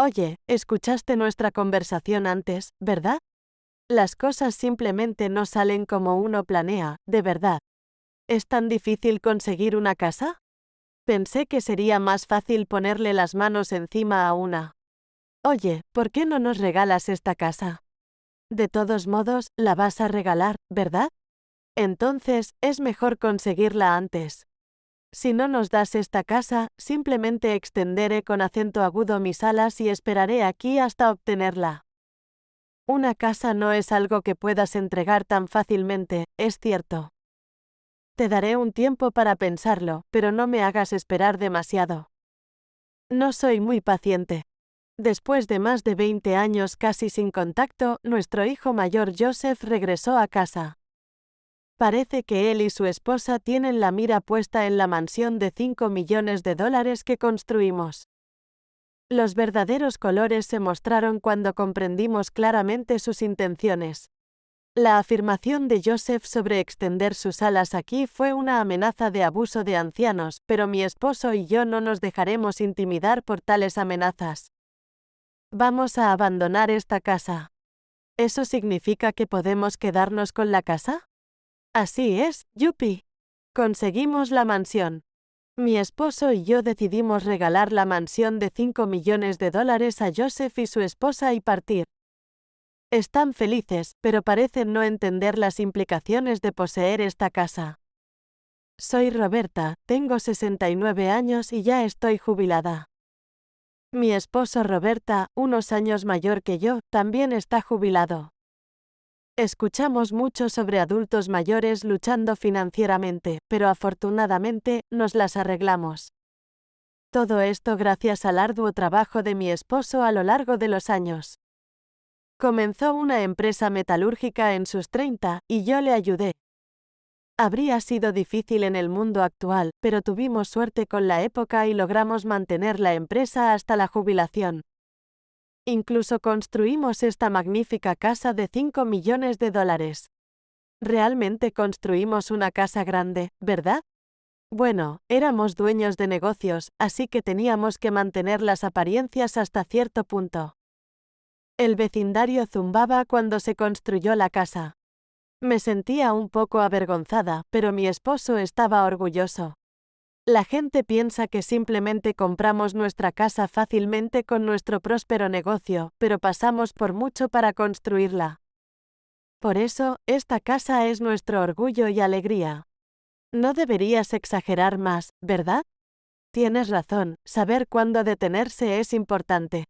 Oye, escuchaste nuestra conversación antes, ¿verdad? Las cosas simplemente no salen como uno planea, de verdad. ¿Es tan difícil conseguir una casa? Pensé que sería más fácil ponerle las manos encima a una. Oye, ¿por qué no nos regalas esta casa? De todos modos, la vas a regalar, ¿verdad? Entonces, es mejor conseguirla antes. Si no nos das esta casa, simplemente extenderé con acento agudo mis alas y esperaré aquí hasta obtenerla. Una casa no es algo que puedas entregar tan fácilmente, es cierto. Te daré un tiempo para pensarlo, pero no me hagas esperar demasiado. No soy muy paciente. Después de más de 20 años casi sin contacto, nuestro hijo mayor Joseph regresó a casa. Parece que él y su esposa tienen la mira puesta en la mansión de $5 millones que construimos. Los verdaderos colores se mostraron cuando comprendimos claramente sus intenciones. La afirmación de Joseph sobre extender sus alas aquí fue una amenaza de abuso de ancianos, pero mi esposo y yo no nos dejaremos intimidar por tales amenazas. Vamos a abandonar esta casa. ¿Eso significa que podemos quedarnos con la casa? Así es, yupi. Conseguimos la mansión. Mi esposo y yo decidimos regalar la mansión de $5 millones a Joseph y su esposa y partir. Están felices, pero parecen no entender las implicaciones de poseer esta casa. Soy Roberta, tengo 69 años y ya estoy jubilada. Mi esposo Roberta, unos años mayor que yo, también está jubilado. Escuchamos mucho sobre adultos mayores luchando financieramente, pero afortunadamente, nos las arreglamos. Todo esto gracias al arduo trabajo de mi esposo a lo largo de los años. Comenzó una empresa metalúrgica en sus 30, y yo le ayudé. Habría sido difícil en el mundo actual, pero tuvimos suerte con la época y logramos mantener la empresa hasta la jubilación. Incluso construimos esta magnífica casa de $5 millones. Realmente construimos una casa grande, ¿verdad? Bueno, éramos dueños de negocios, así que teníamos que mantener las apariencias hasta cierto punto. El vecindario zumbaba cuando se construyó la casa. Me sentía un poco avergonzada, pero mi esposo estaba orgulloso. La gente piensa que simplemente compramos nuestra casa fácilmente con nuestro próspero negocio, pero pasamos por mucho para construirla. Por eso, esta casa es nuestro orgullo y alegría. No deberías exagerar más, ¿verdad? Tienes razón, saber cuándo detenerse es importante.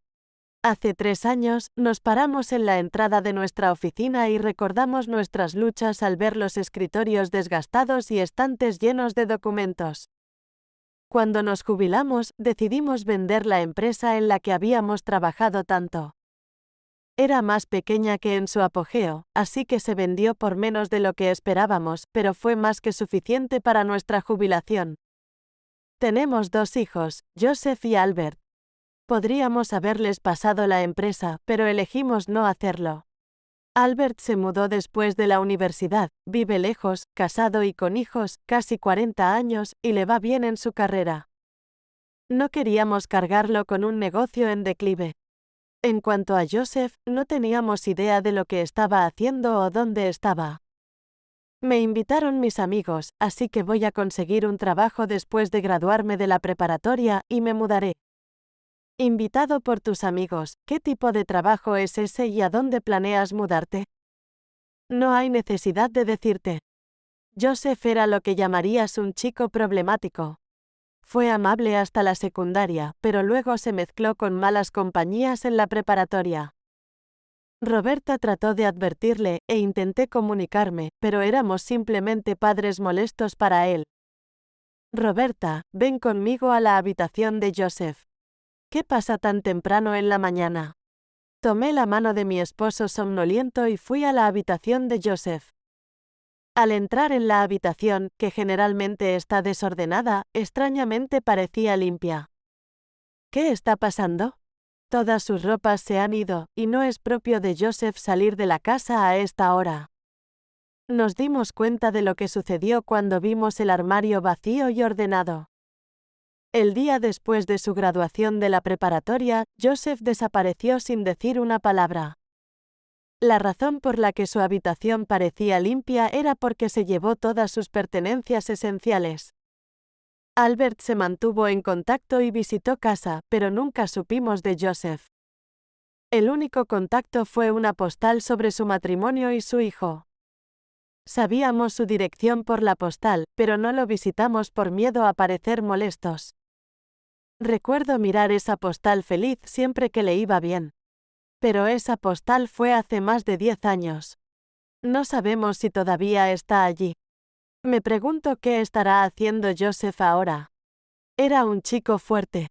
Hace 3 años, nos paramos en la entrada de nuestra oficina y recordamos nuestras luchas al ver los escritorios desgastados y estantes llenos de documentos. Cuando nos jubilamos, decidimos vender la empresa en la que habíamos trabajado tanto. Era más pequeña que en su apogeo, así que se vendió por menos de lo que esperábamos, pero fue más que suficiente para nuestra jubilación. Tenemos 2 hijos, Joseph y Albert. Podríamos haberles pasado la empresa, pero elegimos no hacerlo. Albert se mudó después de la universidad, vive lejos, casado y con hijos, casi 40 años, y le va bien en su carrera. No queríamos cargarlo con un negocio en declive. En cuanto a Joseph, no teníamos idea de lo que estaba haciendo o dónde estaba. Me invitaron mis amigos, así que voy a conseguir un trabajo después de graduarme de la preparatoria y me mudaré. Invitado por tus amigos, ¿qué tipo de trabajo es ese y a dónde planeas mudarte? No hay necesidad de decirte. Joseph era lo que llamarías un chico problemático. Fue amable hasta la secundaria, pero luego se mezcló con malas compañías en la preparatoria. Roberta trató de advertirle, e intenté comunicarme, pero éramos simplemente padres molestos para él. Roberta, ven conmigo a la habitación de Joseph. ¿Qué pasa tan temprano en la mañana? Tomé la mano de mi esposo somnoliento y fui a la habitación de Joseph. Al entrar en la habitación, que generalmente está desordenada, extrañamente parecía limpia. ¿Qué está pasando? Todas sus ropas se han ido, y no es propio de Joseph salir de la casa a esta hora. Nos dimos cuenta de lo que sucedió cuando vimos el armario vacío y ordenado. El día después de su graduación de la preparatoria, Joseph desapareció sin decir una palabra. La razón por la que su habitación parecía limpia era porque se llevó todas sus pertenencias esenciales. Albert se mantuvo en contacto y visitó casa, pero nunca supimos de Joseph. El único contacto fue una postal sobre su matrimonio y su hijo. Sabíamos su dirección por la postal, pero no lo visitamos por miedo a parecer molestos. Recuerdo mirar esa postal feliz siempre que le iba bien. Pero esa postal fue hace más de 10 años. No sabemos si todavía está allí. Me pregunto qué estará haciendo Joseph ahora. Era un chico fuerte.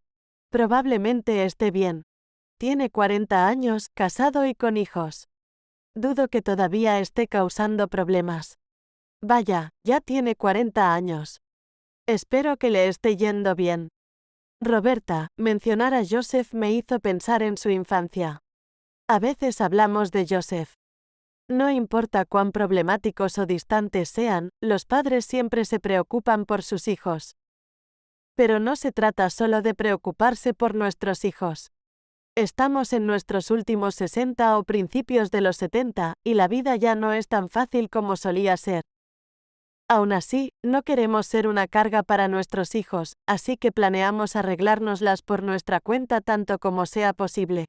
Probablemente esté bien. Tiene 40 años, casado y con hijos. Dudo que todavía esté causando problemas. Vaya, ya tiene 40 años. Espero que le esté yendo bien. Roberta, mencionar a Joseph me hizo pensar en su infancia. A veces hablamos de Joseph. No importa cuán problemáticos o distantes sean, los padres siempre se preocupan por sus hijos. Pero no se trata solo de preocuparse por nuestros hijos. Estamos en nuestros últimos 60 o principios de los 70, y la vida ya no es tan fácil como solía ser. Aún así, no queremos ser una carga para nuestros hijos, así que planeamos arreglárnoslas por nuestra cuenta tanto como sea posible.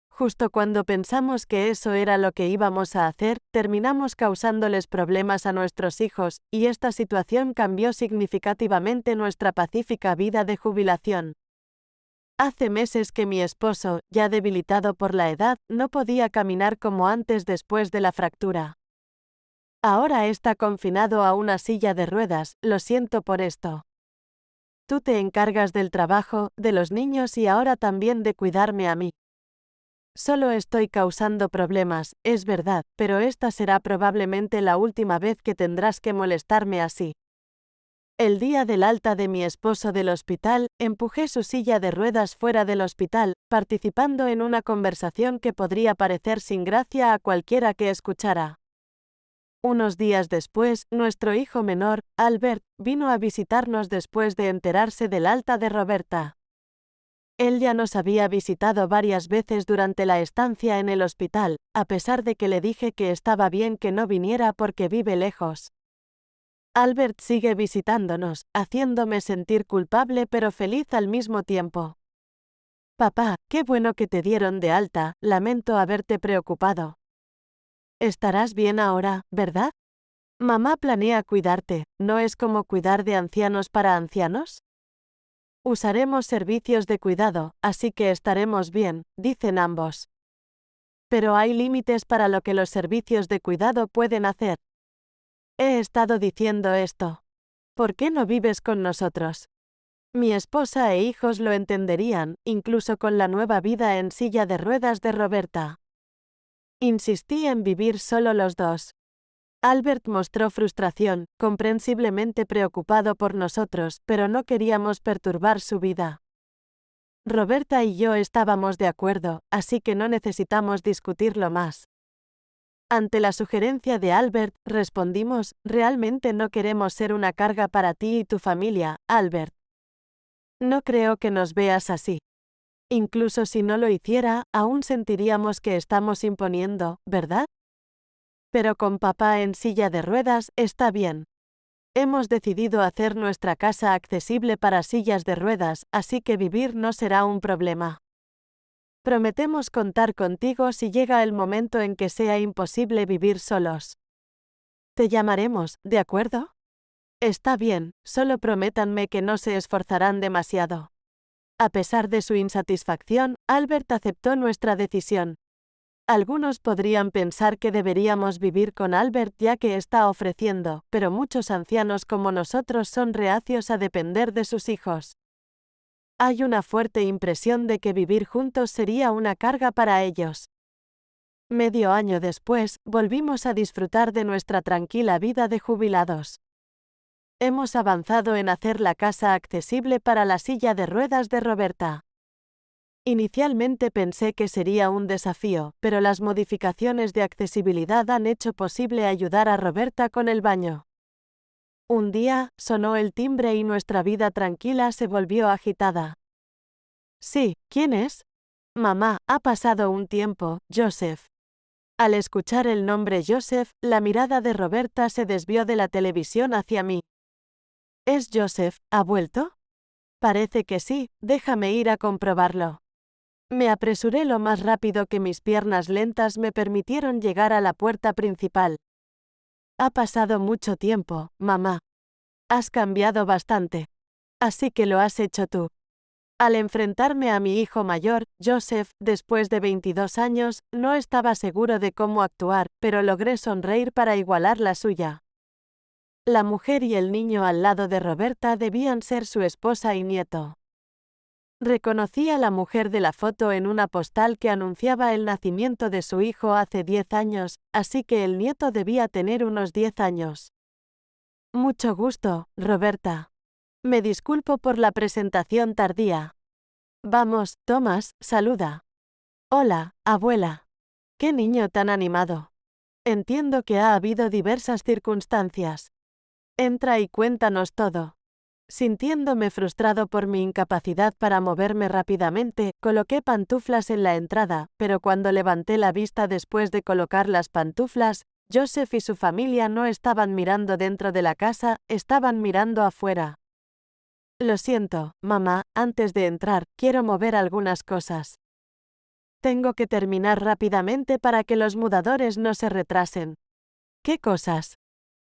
Justo cuando pensamos que eso era lo que íbamos a hacer, terminamos causándoles problemas a nuestros hijos, y esta situación cambió significativamente nuestra pacífica vida de jubilación. Hace meses que mi esposo, ya debilitado por la edad, no podía caminar como antes después de la fractura. Ahora está confinado a una silla de ruedas, lo siento por esto. Tú te encargas del trabajo, de los niños y ahora también de cuidarme a mí. Solo estoy causando problemas, es verdad, pero esta será probablemente la última vez que tendrás que molestarme así. El día del alta de mi esposo del hospital, empujé su silla de ruedas fuera del hospital, participando en una conversación que podría parecer sin gracia a cualquiera que escuchara. Unos días después, nuestro hijo menor, Albert, vino a visitarnos después de enterarse del alta de Roberta. Él ya nos había visitado varias veces durante la estancia en el hospital, a pesar de que le dije que estaba bien que no viniera porque vive lejos. Albert sigue visitándonos, haciéndome sentir culpable pero feliz al mismo tiempo. Papá, qué bueno que te dieron de alta, lamento haberte preocupado. Estarás bien ahora, ¿verdad? Mamá planea cuidarte, ¿no es como cuidar de ancianos para ancianos? Usaremos servicios de cuidado, así que estaremos bien, dicen ambos. Pero hay límites para lo que los servicios de cuidado pueden hacer. He estado diciendo esto. ¿Por qué no vives con nosotros? Mi esposa e hijos lo entenderían, incluso con la nueva vida en silla de ruedas de Roberta. Insistí en vivir solo los dos. Albert mostró frustración, comprensiblemente preocupado por nosotros, pero no queríamos perturbar su vida. Roberta y yo estábamos de acuerdo, así que no necesitamos discutirlo más. Ante la sugerencia de Albert, respondimos, realmente no queremos ser una carga para ti y tu familia, Albert. No creo que nos veas así. Incluso si no lo hiciera, aún sentiríamos que estamos imponiendo, ¿verdad? Pero con papá en silla de ruedas, está bien. Hemos decidido hacer nuestra casa accesible para sillas de ruedas, así que vivir no será un problema. Prometemos contar contigo si llega el momento en que sea imposible vivir solos. Te llamaremos, ¿de acuerdo? Está bien, solo prométanme que no se esforzarán demasiado. A pesar de su insatisfacción, Albert aceptó nuestra decisión. Algunos podrían pensar que deberíamos vivir con Albert ya que está ofreciendo, pero muchos ancianos como nosotros son reacios a depender de sus hijos. Hay una fuerte impresión de que vivir juntos sería una carga para ellos. Medio año después, volvimos a disfrutar de nuestra tranquila vida de jubilados. Hemos avanzado en hacer la casa accesible para la silla de ruedas de Roberta. Inicialmente pensé que sería un desafío, pero las modificaciones de accesibilidad han hecho posible ayudar a Roberta con el baño. Un día, sonó el timbre y nuestra vida tranquila se volvió agitada. Sí, ¿quién es? Mamá, ha pasado un tiempo, Joseph. Al escuchar el nombre Joseph, la mirada de Roberta se desvió de la televisión hacia mí. ¿Es Joseph? ¿Ha vuelto? Parece que sí, déjame ir a comprobarlo. Me apresuré lo más rápido que mis piernas lentas me permitieron llegar a la puerta principal. Ha pasado mucho tiempo, mamá. Has cambiado bastante. Así que lo has hecho tú. Al enfrentarme a mi hijo mayor, Joseph, después de 22 años, no estaba seguro de cómo actuar, pero logré sonreír para igualar la suya. La mujer y el niño al lado de Roberta debían ser su esposa y nieto. Reconocí a la mujer de la foto en una postal que anunciaba el nacimiento de su hijo hace 10 años, así que el nieto debía tener unos 10 años. Mucho gusto, Roberta. Me disculpo por la presentación tardía. Vamos, Thomas, saluda. Hola, abuela. Qué niño tan animado. Entiendo que ha habido diversas circunstancias. Entra y cuéntanos todo. Sintiéndome frustrado por mi incapacidad para moverme rápidamente, coloqué pantuflas en la entrada, pero cuando levanté la vista después de colocar las pantuflas, Joseph y su familia no estaban mirando dentro de la casa, estaban mirando afuera. Lo siento, mamá, antes de entrar, quiero mover algunas cosas. Tengo que terminar rápidamente para que los mudadores no se retrasen. ¿Qué cosas?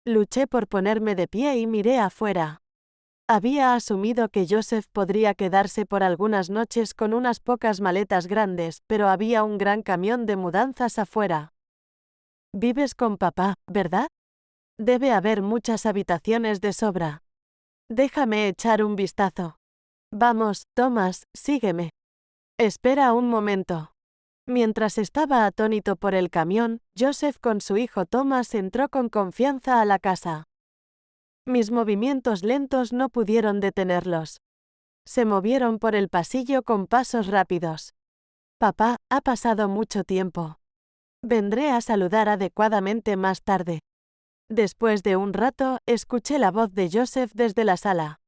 Luché por ponerme de pie y miré afuera. Había asumido que Joseph podría quedarse por algunas noches con unas pocas maletas grandes, pero había un gran camión de mudanzas afuera. Vives con papá, ¿verdad? Debe haber muchas habitaciones de sobra. Déjame echar un vistazo. Vamos, Thomas, sígueme. Espera un momento. Mientras estaba atónito por el camión, Joseph con su hijo Thomas entró con confianza a la casa. Mis movimientos lentos no pudieron detenerlos. Se movieron por el pasillo con pasos rápidos. Papá, ha pasado mucho tiempo. Vendré a saludar adecuadamente más tarde. Después de un rato, escuché la voz de Joseph desde la sala.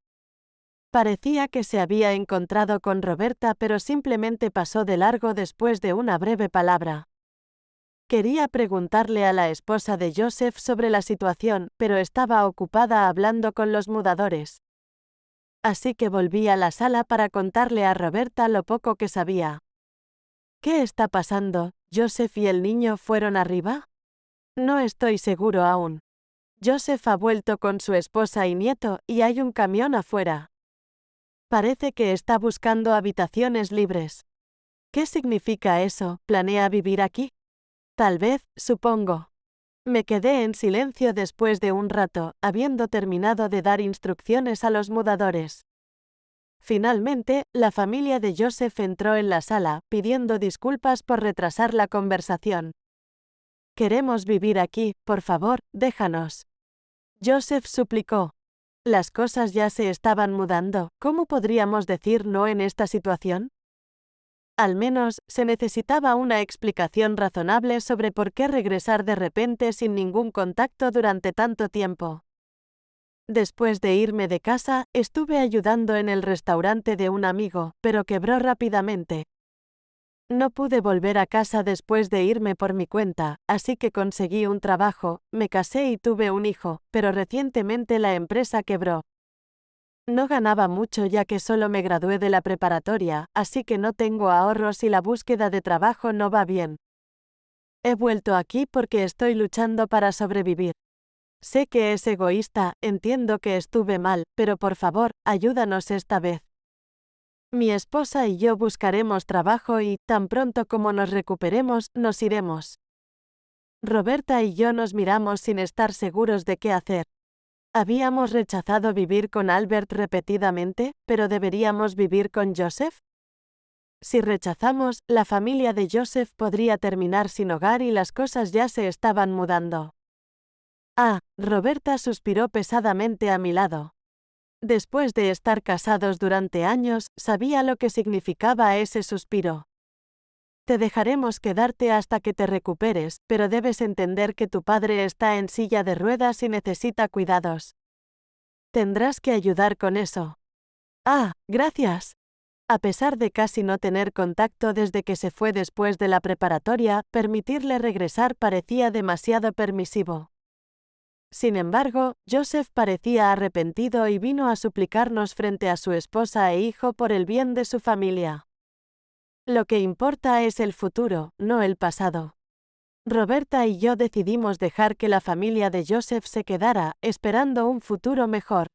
Parecía que se había encontrado con Roberta, pero simplemente pasó de largo después de una breve palabra. Quería preguntarle a la esposa de Joseph sobre la situación, pero estaba ocupada hablando con los mudadores. Así que volví a la sala para contarle a Roberta lo poco que sabía. ¿Qué está pasando? ¿Joseph y el niño fueron arriba? No estoy seguro aún. Joseph ha vuelto con su esposa y nieto, y hay un camión afuera. Parece que está buscando habitaciones libres. ¿Qué significa eso? ¿Planea vivir aquí? Tal vez, supongo. Me quedé en silencio después de un rato, habiendo terminado de dar instrucciones a los mudadores. Finalmente, la familia de Joseph entró en la sala, pidiendo disculpas por retrasar la conversación. Queremos vivir aquí, por favor, déjanos. Joseph suplicó. Las cosas ya se estaban mudando, ¿cómo podríamos decir no en esta situación? Al menos, se necesitaba una explicación razonable sobre por qué regresar de repente sin ningún contacto durante tanto tiempo. Después de irme de casa, estuve ayudando en el restaurante de un amigo, pero quebró rápidamente. No pude volver a casa después de irme por mi cuenta, así que conseguí un trabajo, me casé y tuve un hijo, pero recientemente la empresa quebró. No ganaba mucho ya que solo me gradué de la preparatoria, así que no tengo ahorros y la búsqueda de trabajo no va bien. He vuelto aquí porque estoy luchando para sobrevivir. Sé que es egoísta, entiendo que estuve mal, pero por favor, ayúdanos esta vez. Mi esposa y yo buscaremos trabajo y, tan pronto como nos recuperemos, nos iremos. Roberta y yo nos miramos sin estar seguros de qué hacer. Habíamos rechazado vivir con Albert repetidamente, pero ¿deberíamos vivir con Joseph? Si rechazamos, la familia de Joseph podría terminar sin hogar y las cosas ya se estaban mudando. Roberta suspiró pesadamente a mi lado. Después de estar casados durante años, sabía lo que significaba ese suspiro. Te dejaremos quedarte hasta que te recuperes, pero debes entender que tu padre está en silla de ruedas y necesita cuidados. Tendrás que ayudar con eso. Ah, gracias. A pesar de casi no tener contacto desde que se fue después de la preparatoria, permitirle regresar parecía demasiado permisivo. Sin embargo, Joseph parecía arrepentido y vino a suplicarnos frente a su esposa e hijo por el bien de su familia. Lo que importa es el futuro, no el pasado. Roberta y yo decidimos dejar que la familia de Joseph se quedara, esperando un futuro mejor.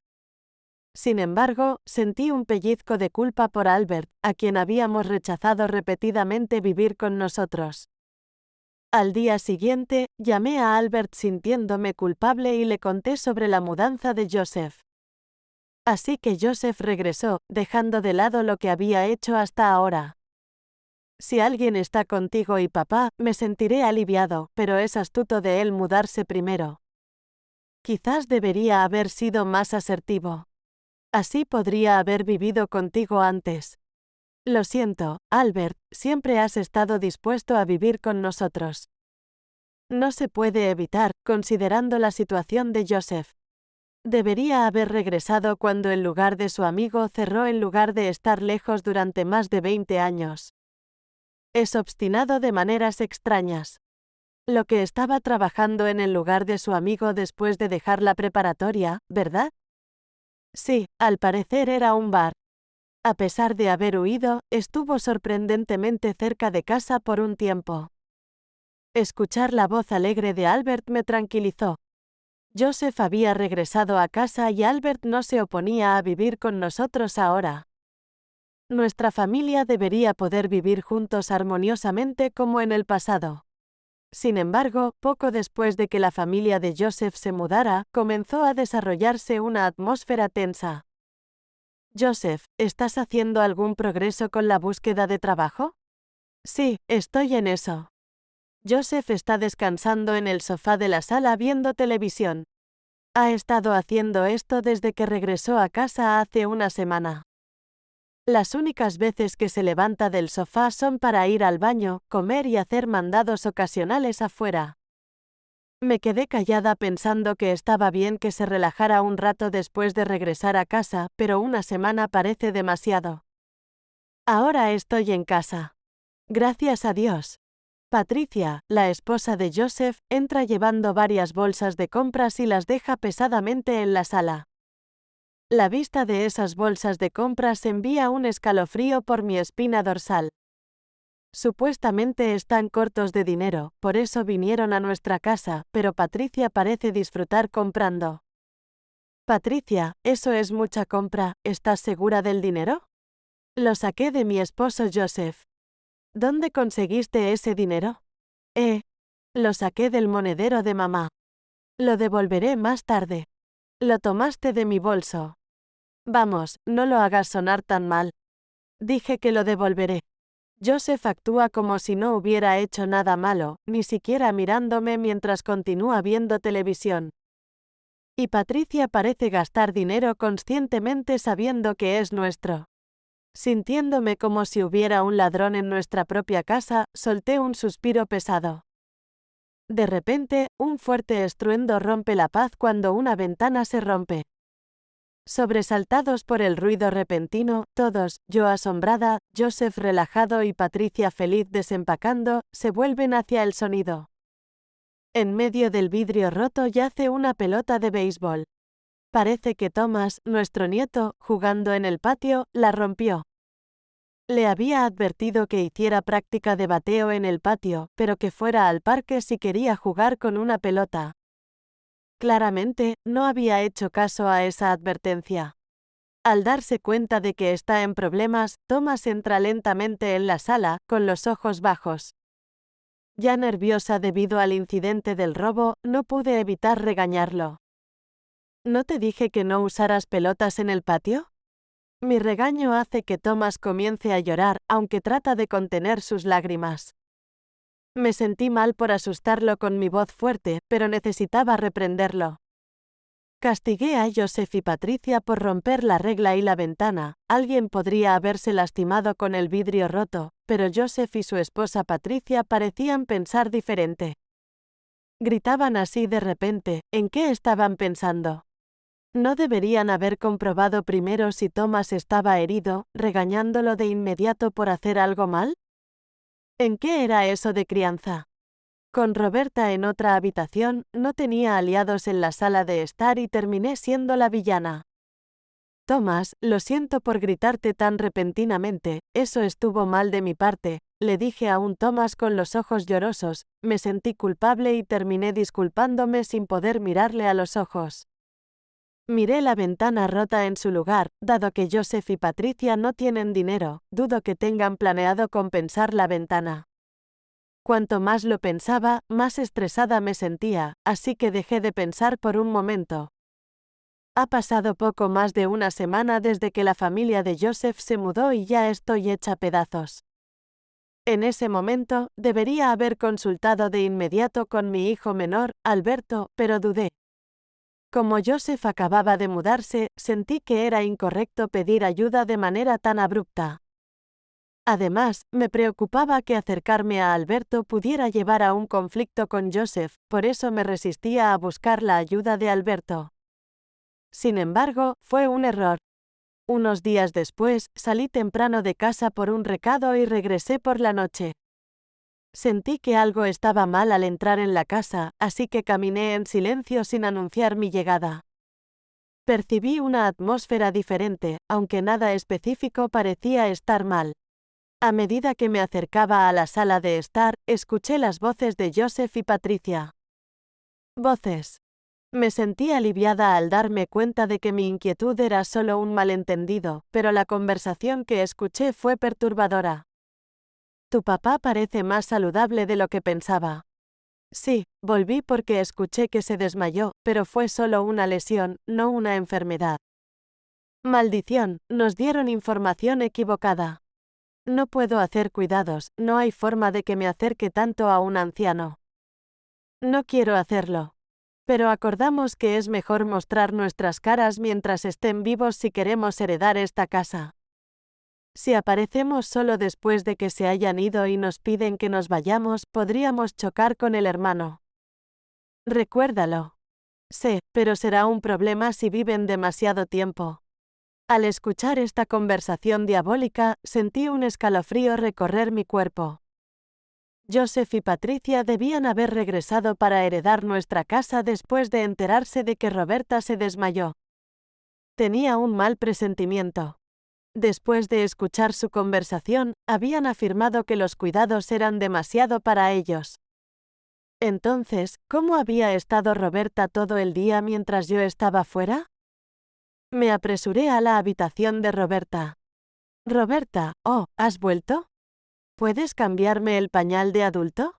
Sin embargo, sentí un pellizco de culpa por Albert, a quien habíamos rechazado repetidamente vivir con nosotros. Al día siguiente, llamé a Albert sintiéndome culpable y le conté sobre la mudanza de Joseph. Así que Joseph regresó, dejando de lado lo que había hecho hasta ahora. Si alguien está contigo y papá, me sentiré aliviado, pero es astuto de él mudarse primero. Quizás debería haber sido más asertivo. Así podría haber vivido contigo antes. Lo siento, Albert, siempre has estado dispuesto a vivir con nosotros. No se puede evitar, considerando la situación de Joseph. Debería haber regresado cuando el lugar de su amigo cerró en lugar de estar lejos durante más de 20 años. Es obstinado de maneras extrañas. Lo que estaba trabajando en el lugar de su amigo después de dejar la preparatoria, ¿verdad? Sí, al parecer era un bar. A pesar de haber huido, estuvo sorprendentemente cerca de casa por un tiempo. Escuchar la voz alegre de Albert me tranquilizó. Joseph había regresado a casa y Albert no se oponía a vivir con nosotros ahora. Nuestra familia debería poder vivir juntos armoniosamente como en el pasado. Sin embargo, poco después de que la familia de Joseph se mudara, comenzó a desarrollarse una atmósfera tensa. Joseph, ¿estás haciendo algún progreso con la búsqueda de trabajo? Sí, estoy en eso. Joseph está descansando en el sofá de la sala viendo televisión. Ha estado haciendo esto desde que regresó a casa hace una semana. Las únicas veces que se levanta del sofá son para ir al baño, comer y hacer mandados ocasionales afuera. Me quedé callada pensando que estaba bien que se relajara un rato después de regresar a casa, pero una semana parece demasiado. Ahora estoy en casa. Gracias a Dios. Patricia, la esposa de Joseph, entra llevando varias bolsas de compras y las deja pesadamente en la sala. La vista de esas bolsas de compras envía un escalofrío por mi espina dorsal. Supuestamente están cortos de dinero, por eso vinieron a nuestra casa, pero Patricia parece disfrutar comprando. Patricia, eso es mucha compra, ¿estás segura del dinero? Lo saqué de mi esposo Joseph. ¿Dónde conseguiste ese dinero? Lo saqué del monedero de mamá. Lo devolveré más tarde. Lo tomaste de mi bolso. Vamos, no lo hagas sonar tan mal. Dije que lo devolveré. Joseph actúa como si no hubiera hecho nada malo, ni siquiera mirándome mientras continúa viendo televisión. Y Patricia parece gastar dinero conscientemente sabiendo que es nuestro. Sintiéndome como si hubiera un ladrón en nuestra propia casa, solté un suspiro pesado. De repente, un fuerte estruendo rompe la paz cuando una ventana se rompe. Sobresaltados por el ruido repentino, todos, yo asombrada, Joseph relajado y Patricia feliz desempacando, se vuelven hacia el sonido. En medio del vidrio roto yace una pelota de béisbol. Parece que Thomas, nuestro nieto, jugando en el patio, la rompió. Le había advertido que hiciera práctica de bateo en el patio, pero que fuera al parque si quería jugar con una pelota. Claramente, no había hecho caso a esa advertencia. Al darse cuenta de que está en problemas, Thomas entra lentamente en la sala, con los ojos bajos. Ya nerviosa debido al incidente del robo, no pude evitar regañarlo. ¿No te dije que no usaras pelotas en el patio? Mi regaño hace que Thomas comience a llorar, aunque trata de contener sus lágrimas. Me sentí mal por asustarlo con mi voz fuerte, pero necesitaba reprenderlo. Castigué a Joseph y Patricia por romper la regla y la ventana. Alguien podría haberse lastimado con el vidrio roto, pero Joseph y su esposa Patricia parecían pensar diferente. Gritaban así de repente, ¿en qué estaban pensando? ¿No deberían haber comprobado primero si Thomas estaba herido, regañándolo de inmediato por hacer algo mal? ¿En qué era eso de crianza? Con Roberta en otra habitación, no tenía aliados en la sala de estar y terminé siendo la villana. Thomas, lo siento por gritarte tan repentinamente, eso estuvo mal de mi parte, le dije a un Thomas con los ojos llorosos, me sentí culpable y terminé disculpándome sin poder mirarle a los ojos. Miré la ventana rota en su lugar, dado que Joseph y Patricia no tienen dinero, dudo que tengan planeado compensar la ventana. Cuanto más lo pensaba, más estresada me sentía, así que dejé de pensar por un momento. Ha pasado poco más de una semana desde que la familia de Joseph se mudó y ya estoy hecha pedazos. En ese momento, debería haber consultado de inmediato con mi hijo menor, Alberto, pero dudé. Como Joseph acababa de mudarse, sentí que era incorrecto pedir ayuda de manera tan abrupta. Además, me preocupaba que acercarme a Alberto pudiera llevar a un conflicto con Joseph, por eso me resistía a buscar la ayuda de Alberto. Sin embargo, fue un error. Unos días después, salí temprano de casa por un recado y regresé por la noche. Sentí que algo estaba mal al entrar en la casa, así que caminé en silencio sin anunciar mi llegada. Percibí una atmósfera diferente, aunque nada específico parecía estar mal. A medida que me acercaba a la sala de estar, escuché las voces de Joseph y Patricia. Voces. Me sentí aliviada al darme cuenta de que mi inquietud era solo un malentendido, pero la conversación que escuché fue perturbadora. Tu papá parece más saludable de lo que pensaba. Sí, volví porque escuché que se desmayó, pero fue solo una lesión, no una enfermedad. Maldición, nos dieron información equivocada. No puedo hacer cuidados, no hay forma de que me acerque tanto a un anciano. No quiero hacerlo. Pero acordamos que es mejor mostrar nuestras caras mientras estén vivos si queremos heredar esta casa. Si aparecemos solo después de que se hayan ido y nos piden que nos vayamos, podríamos chocar con el hermano. Recuérdalo. Sé, pero será un problema si viven demasiado tiempo. Al escuchar esta conversación diabólica, sentí un escalofrío recorrer mi cuerpo. Joseph y Patricia debían haber regresado para heredar nuestra casa después de enterarse de que Roberta se desmayó. Tenía un mal presentimiento. Después de escuchar su conversación, habían afirmado que los cuidados eran demasiado para ellos. Entonces, ¿cómo había estado Roberta todo el día mientras yo estaba fuera? Me apresuré a la habitación de Roberta. Roberta, oh, ¿has vuelto? ¿Puedes cambiarme el pañal de adulto?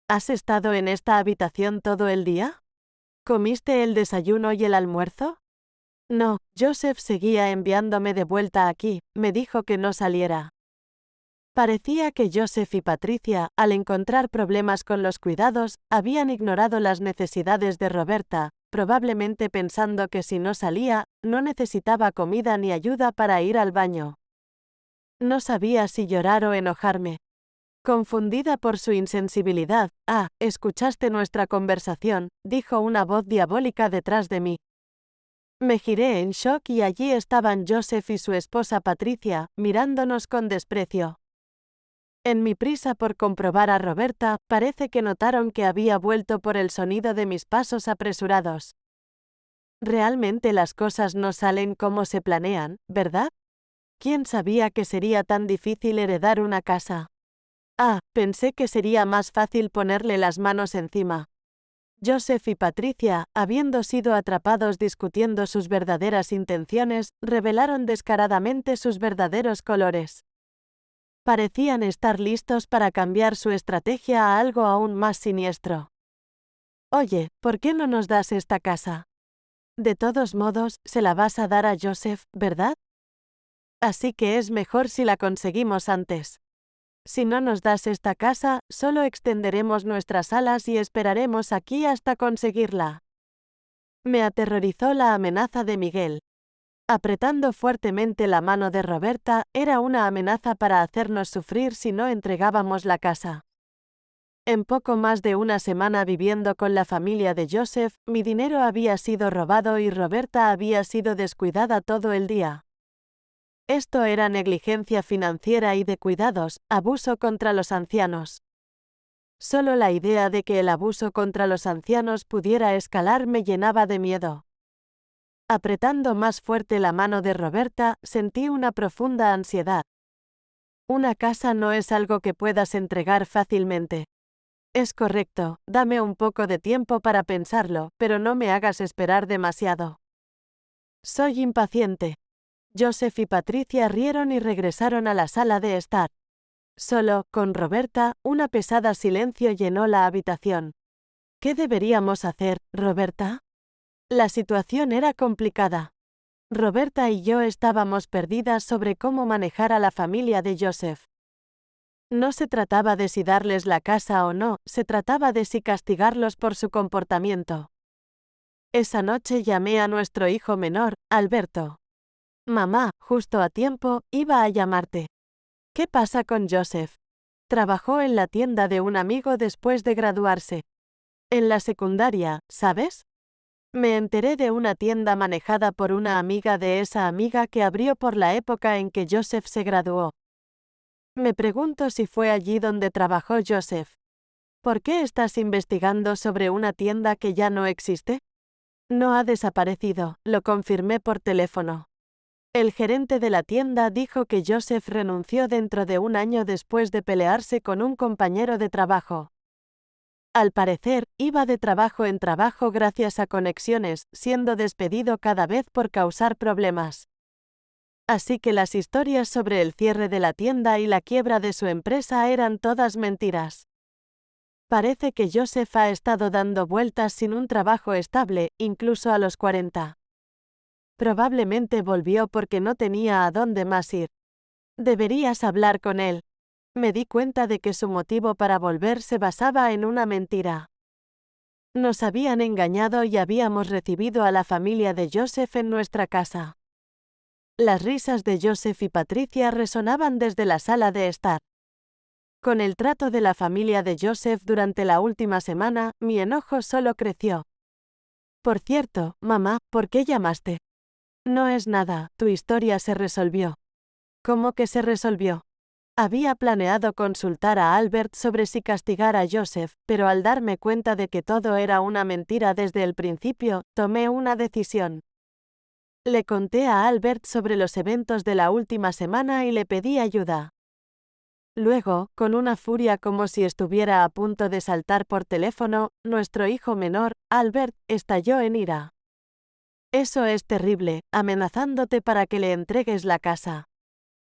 ¿Has estado en esta habitación todo el día? ¿Comiste el desayuno y el almuerzo? No, Joseph seguía enviándome de vuelta aquí, me dijo que no saliera. Parecía que Joseph y Patricia, al encontrar problemas con los cuidados, habían ignorado las necesidades de Roberta, probablemente pensando que si no salía, no necesitaba comida ni ayuda para ir al baño. No sabía si llorar o enojarme. Confundida por su insensibilidad, escuchaste nuestra conversación, dijo una voz diabólica detrás de mí. Me giré en shock y allí estaban Joseph y su esposa Patricia, mirándonos con desprecio. En mi prisa por comprobar a Roberta, parece que notaron que había vuelto por el sonido de mis pasos apresurados. Realmente las cosas no salen como se planean, ¿verdad? ¿Quién sabía que sería tan difícil heredar una casa? Pensé que sería más fácil ponerle las manos encima. Joseph y Patricia, habiendo sido atrapados discutiendo sus verdaderas intenciones, revelaron descaradamente sus verdaderos colores. Parecían estar listos para cambiar su estrategia a algo aún más siniestro. Oye, ¿por qué no nos das esta casa? De todos modos, se la vas a dar a Joseph, ¿verdad? Así que es mejor si la conseguimos antes. Si no nos das esta casa, solo extenderemos nuestras alas y esperaremos aquí hasta conseguirla. Me aterrorizó la amenaza de Miguel. Apretando fuertemente la mano de Roberta, era una amenaza para hacernos sufrir si no entregábamos la casa. En poco más de una semana viviendo con la familia de Joseph, mi dinero había sido robado y Roberta había sido descuidada todo el día. Esto era negligencia financiera y de cuidados, abuso contra los ancianos. Solo la idea de que el abuso contra los ancianos pudiera escalar me llenaba de miedo. Apretando más fuerte la mano de Roberta, sentí una profunda ansiedad. Una casa no es algo que puedas entregar fácilmente. Es correcto, dame un poco de tiempo para pensarlo, pero no me hagas esperar demasiado. Soy impaciente. Joseph y Patricia rieron y regresaron a la sala de estar. Solo, con Roberta, un pesado silencio llenó la habitación. ¿Qué deberíamos hacer, Roberta? La situación era complicada. Roberta y yo estábamos perdidas sobre cómo manejar a la familia de Joseph. No se trataba de si darles la casa o no, se trataba de si castigarlos por su comportamiento. Esa noche llamé a nuestro hijo menor, Alberto. Mamá, justo a tiempo, iba a llamarte. ¿Qué pasa con Joseph? Trabajó en la tienda de un amigo después de graduarse. En la secundaria, ¿sabes? Me enteré de una tienda manejada por una amiga de esa amiga que abrió por la época en que Joseph se graduó. Me pregunto si fue allí donde trabajó Joseph. ¿Por qué estás investigando sobre una tienda que ya no existe? No ha desaparecido, lo confirmé por teléfono. El gerente de la tienda dijo que Joseph renunció dentro de un año después de pelearse con un compañero de trabajo. Al parecer, iba de trabajo en trabajo gracias a conexiones, siendo despedido cada vez por causar problemas. Así que las historias sobre el cierre de la tienda y la quiebra de su empresa eran todas mentiras. Parece que Joseph ha estado dando vueltas sin un trabajo estable, incluso a los 40. Probablemente volvió porque no tenía a dónde más ir. Deberías hablar con él. Me di cuenta de que su motivo para volver se basaba en una mentira. Nos habían engañado y habíamos recibido a la familia de Joseph en nuestra casa. Las risas de Joseph y Patricia resonaban desde la sala de estar. Con el trato de la familia de Joseph durante la última semana, mi enojo solo creció. Por cierto, mamá, ¿por qué llamaste? No es nada, tu historia se resolvió. ¿Cómo que se resolvió? Había planeado consultar a Albert sobre si castigar a Joseph, pero al darme cuenta de que todo era una mentira desde el principio, tomé una decisión. Le conté a Albert sobre los eventos de la última semana y le pedí ayuda. Luego, con una furia como si estuviera a punto de saltar por teléfono, nuestro hijo menor, Albert, estalló en ira. Eso es terrible, amenazándote para que le entregues la casa.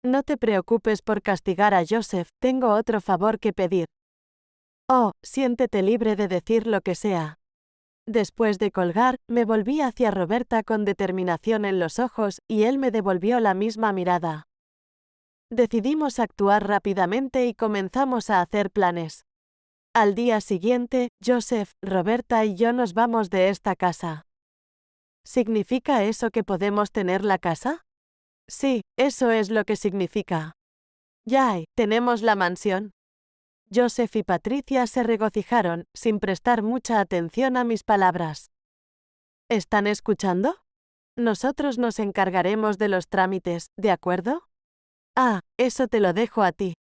No te preocupes por castigar a Joseph, tengo otro favor que pedir. Oh, siéntete libre de decir lo que sea. Después de colgar, me volví hacia Roberta con determinación en los ojos, y él me devolvió la misma mirada. Decidimos actuar rápidamente y comenzamos a hacer planes. Al día siguiente, Joseph, Roberta y yo nos vamos de esta casa. ¿Significa eso que podemos tener la casa? Sí, eso es lo que significa. ¡Yay! Tenemos la mansión. Joseph y Patricia se regocijaron, sin prestar mucha atención a mis palabras. ¿Están escuchando? Nosotros nos encargaremos de los trámites, ¿de acuerdo? Ah, eso te lo dejo a ti.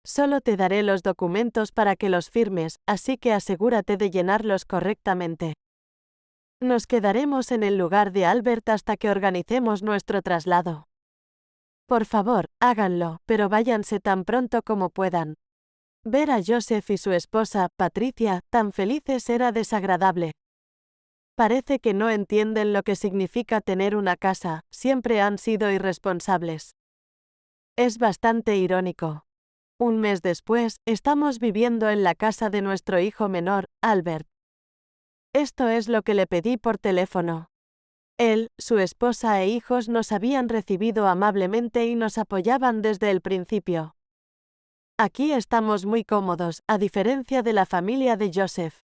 Solo te daré los documentos para que los firmes, así que asegúrate de llenarlos correctamente. Nos quedaremos en el lugar de Albert hasta que organicemos nuestro traslado. Por favor, háganlo, pero váyanse tan pronto como puedan. Ver a Joseph y su esposa, Patricia, tan felices era desagradable. Parece que no entienden lo que significa tener una casa, siempre han sido irresponsables. Es bastante irónico. Un mes después, estamos viviendo en la casa de nuestro hijo menor, Albert. Esto es lo que le pedí por teléfono. Él, su esposa e hijos nos habían recibido amablemente y nos apoyaban desde el principio. Aquí estamos muy cómodos, a diferencia de la familia de Joseph.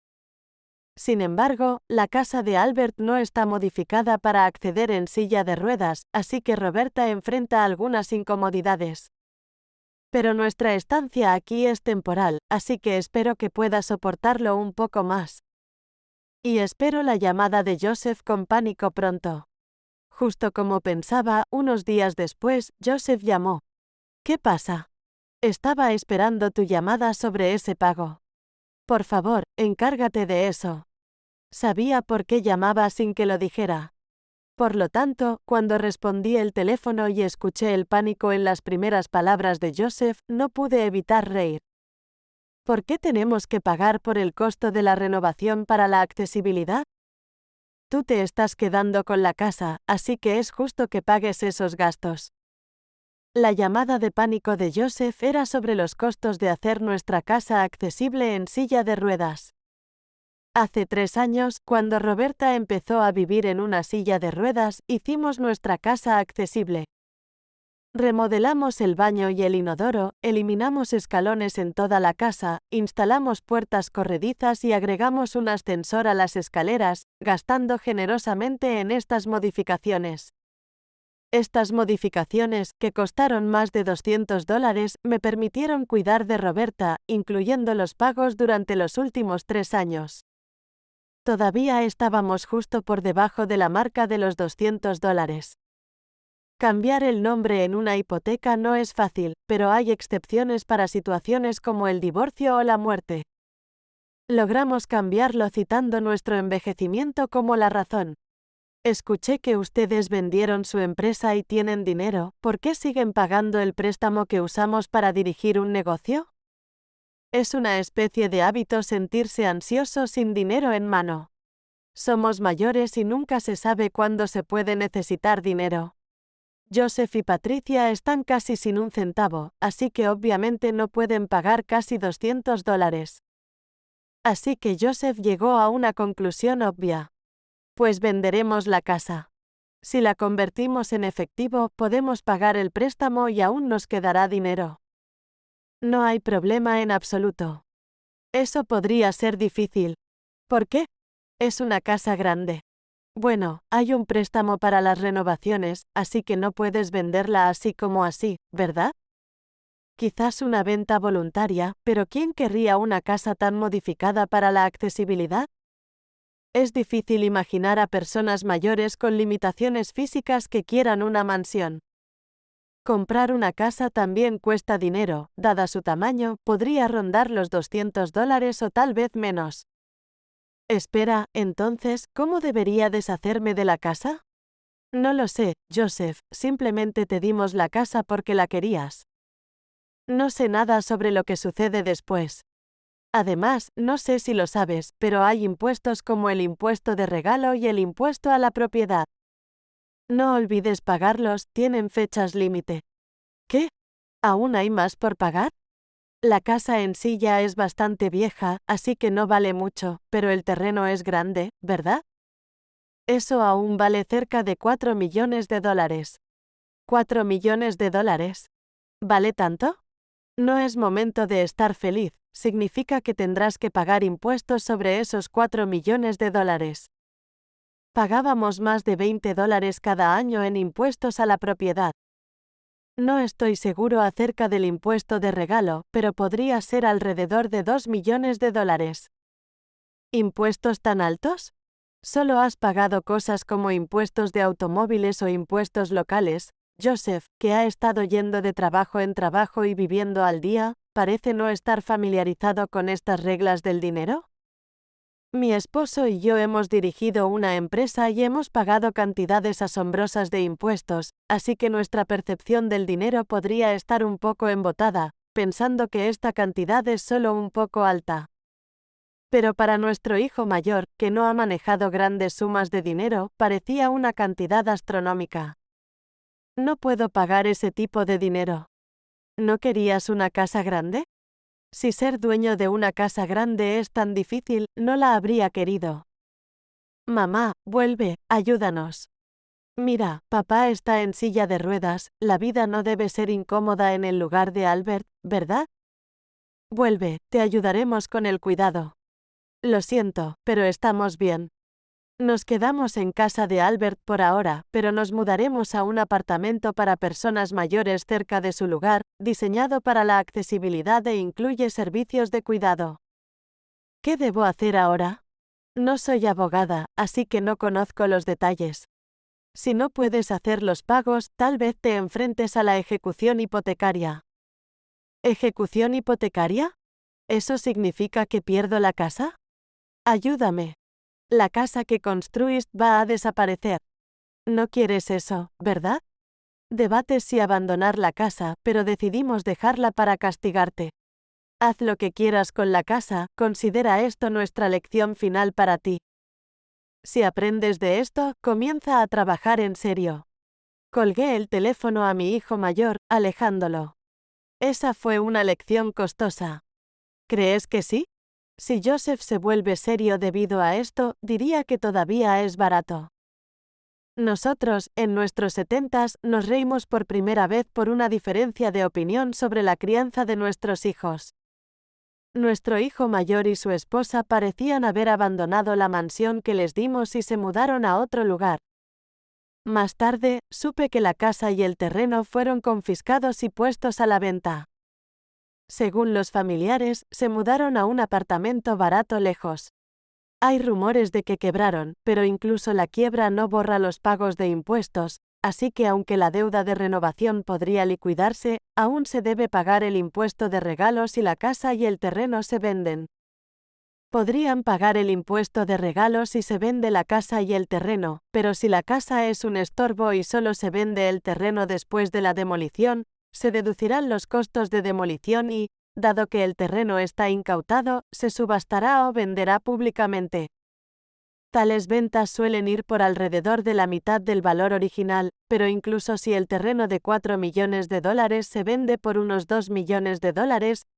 Sin embargo, la casa de Albert no está modificada para acceder en silla de ruedas, así que Roberta enfrenta algunas incomodidades. Pero nuestra estancia aquí es temporal, así que espero que pueda soportarlo un poco más. Y espero la llamada de Joseph con pánico pronto. Justo como pensaba, unos días después, Joseph llamó. ¿Qué pasa? Estaba esperando tu llamada sobre ese pago. Por favor, encárgate de eso. Sabía por qué llamaba sin que lo dijera. Por lo tanto, cuando respondí el teléfono y escuché el pánico en las primeras palabras de Joseph, no pude evitar reír. ¿Por qué tenemos que pagar por el costo de la renovación para la accesibilidad? Tú te estás quedando con la casa, así que es justo que pagues esos gastos. La llamada de pánico de Joseph era sobre los costos de hacer nuestra casa accesible en silla de ruedas. Hace 3 años, cuando Roberta empezó a vivir en una silla de ruedas, hicimos nuestra casa accesible. Remodelamos el baño y el inodoro, eliminamos escalones en toda la casa, instalamos puertas corredizas y agregamos un ascensor a las escaleras, gastando generosamente en estas modificaciones. Estas modificaciones, que costaron más de $200, me permitieron cuidar de Roberta, incluyendo los pagos durante los últimos 3 años. Todavía estábamos justo por debajo de la marca de los $200. Cambiar el nombre en una hipoteca no es fácil, pero hay excepciones para situaciones como el divorcio o la muerte. Logramos cambiarlo citando nuestro envejecimiento como la razón. Escuché que ustedes vendieron su empresa y tienen dinero, ¿por qué siguen pagando el préstamo que usamos para dirigir un negocio? Es una especie de hábito sentirse ansioso sin dinero en mano. Somos mayores y nunca se sabe cuándo se puede necesitar dinero. Joseph y Patricia están casi sin un centavo, así que obviamente no pueden pagar casi $200. Así que Joseph llegó a una conclusión obvia. Pues venderemos la casa. Si la convertimos en efectivo, podemos pagar el préstamo y aún nos quedará dinero. No hay problema en absoluto. Eso podría ser difícil. ¿Por qué? Es una casa grande. Bueno, hay un préstamo para las renovaciones, así que no puedes venderla así como así, ¿verdad? Quizás una venta voluntaria, pero ¿quién querría una casa tan modificada para la accesibilidad? Es difícil imaginar a personas mayores con limitaciones físicas que quieran una mansión. Comprar una casa también cuesta dinero, dada su tamaño, podría rondar los $200 o tal vez menos. Espera, entonces, ¿cómo debería deshacerme de la casa? No lo sé, Joseph, simplemente te dimos la casa porque la querías. No sé nada sobre lo que sucede después. Además, no sé si lo sabes, pero hay impuestos como el impuesto de regalo y el impuesto a la propiedad. No olvides pagarlos, tienen fechas límite. ¿Qué? ¿Aún hay más por pagar? La casa en sí ya es bastante vieja, así que no vale mucho, pero el terreno es grande, ¿verdad? Eso aún vale cerca de $4 millones. ¿4 millones de dólares? ¿Vale tanto? No es momento de estar feliz, significa que tendrás que pagar impuestos sobre esos $4 millones. Pagábamos más de $20 cada año en impuestos a la propiedad. No estoy seguro acerca del impuesto de regalo, pero podría ser alrededor de $2 millones. ¿Impuestos tan altos? ¿Solo has pagado cosas como impuestos de automóviles o impuestos locales? Joseph, que ha estado yendo de trabajo en trabajo y viviendo al día, parece no estar familiarizado con estas reglas del dinero. Mi esposo y yo hemos dirigido una empresa y hemos pagado cantidades asombrosas de impuestos, así que nuestra percepción del dinero podría estar un poco embotada, pensando que esta cantidad es solo un poco alta. Pero para nuestro hijo mayor, que no ha manejado grandes sumas de dinero, parecía una cantidad astronómica. No puedo pagar ese tipo de dinero. ¿No querías una casa grande? Si ser dueño de una casa grande es tan difícil, no la habría querido. Mamá, vuelve, ayúdanos. Mira, papá está en silla de ruedas, la vida no debe ser incómoda en el lugar de Albert, ¿verdad? Vuelve, te ayudaremos con el cuidado. Lo siento, pero estamos bien. Nos quedamos en casa de Albert por ahora, pero nos mudaremos a un apartamento para personas mayores cerca de su lugar, diseñado para la accesibilidad e incluye servicios de cuidado. ¿Qué debo hacer ahora? No soy abogada, así que no conozco los detalles. Si no puedes hacer los pagos, tal vez te enfrentes a la ejecución hipotecaria. ¿Ejecución hipotecaria? ¿Eso significa que pierdo la casa? Ayúdame. La casa que construiste va a desaparecer. No quieres eso, ¿verdad? Debates si abandonar la casa, pero decidimos dejarla para castigarte. Haz lo que quieras con la casa, considera esto nuestra lección final para ti. Si aprendes de esto, comienza a trabajar en serio. Colgué el teléfono a mi hijo mayor, alejándolo. Esa fue una lección costosa. ¿Crees que sí? Si Joseph se vuelve serio debido a esto, diría que todavía es barato. Nosotros, en nuestros 70s, nos reímos por primera vez por una diferencia de opinión sobre la crianza de nuestros hijos. Nuestro hijo mayor y su esposa parecían haber abandonado la mansión que les dimos y se mudaron a otro lugar. Más tarde, supe que la casa y el terreno fueron confiscados y puestos a la venta. Según los familiares, se mudaron a un apartamento barato lejos. Hay rumores de que quebraron, pero incluso la quiebra no borra los pagos de impuestos, así que aunque la deuda de renovación podría liquidarse, aún se debe pagar el impuesto de regalo si la casa y el terreno se venden. Podrían pagar el impuesto de regalo si se vende la casa y el terreno, pero si la casa es un estorbo y solo se vende el terreno después de la demolición, se deducirán los costos de demolición y, dado que el terreno está incautado, se subastará o venderá públicamente. Tales ventas suelen ir por alrededor de la mitad del valor original, pero incluso si el terreno de $4 millones se vende por unos $2 millones,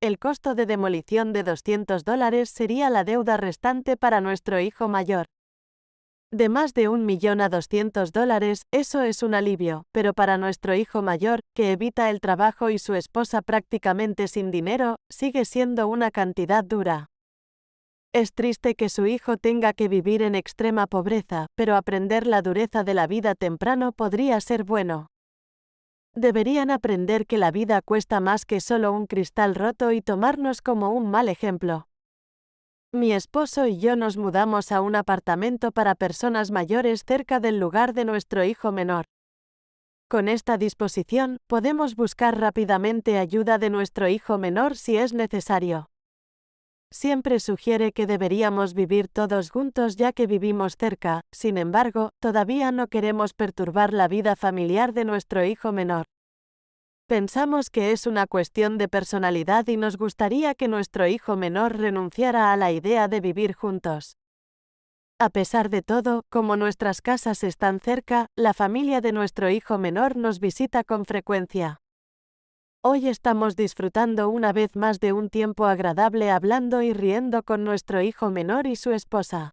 el costo de demolición de $200 sería la deuda restante para nuestro hijo mayor. De más de $1 millón a $200, eso es un alivio, pero para nuestro hijo mayor, que evita el trabajo y su esposa prácticamente sin dinero, sigue siendo una cantidad dura. Es triste que su hijo tenga que vivir en extrema pobreza, pero aprender la dureza de la vida temprano podría ser bueno. Deberían aprender que la vida cuesta más que solo un cristal roto y tomarnos como un mal ejemplo. Mi esposo y yo nos mudamos a un apartamento para personas mayores cerca del lugar de nuestro hijo menor. Con esta disposición, podemos buscar rápidamente ayuda de nuestro hijo menor si es necesario. Siempre sugiere que deberíamos vivir todos juntos ya que vivimos cerca, sin embargo, todavía no queremos perturbar la vida familiar de nuestro hijo menor. Pensamos que es una cuestión de personalidad y nos gustaría que nuestro hijo menor renunciara a la idea de vivir juntos. A pesar de todo, como nuestras casas están cerca, la familia de nuestro hijo menor nos visita con frecuencia. Hoy estamos disfrutando una vez más de un tiempo agradable hablando y riendo con nuestro hijo menor y su esposa.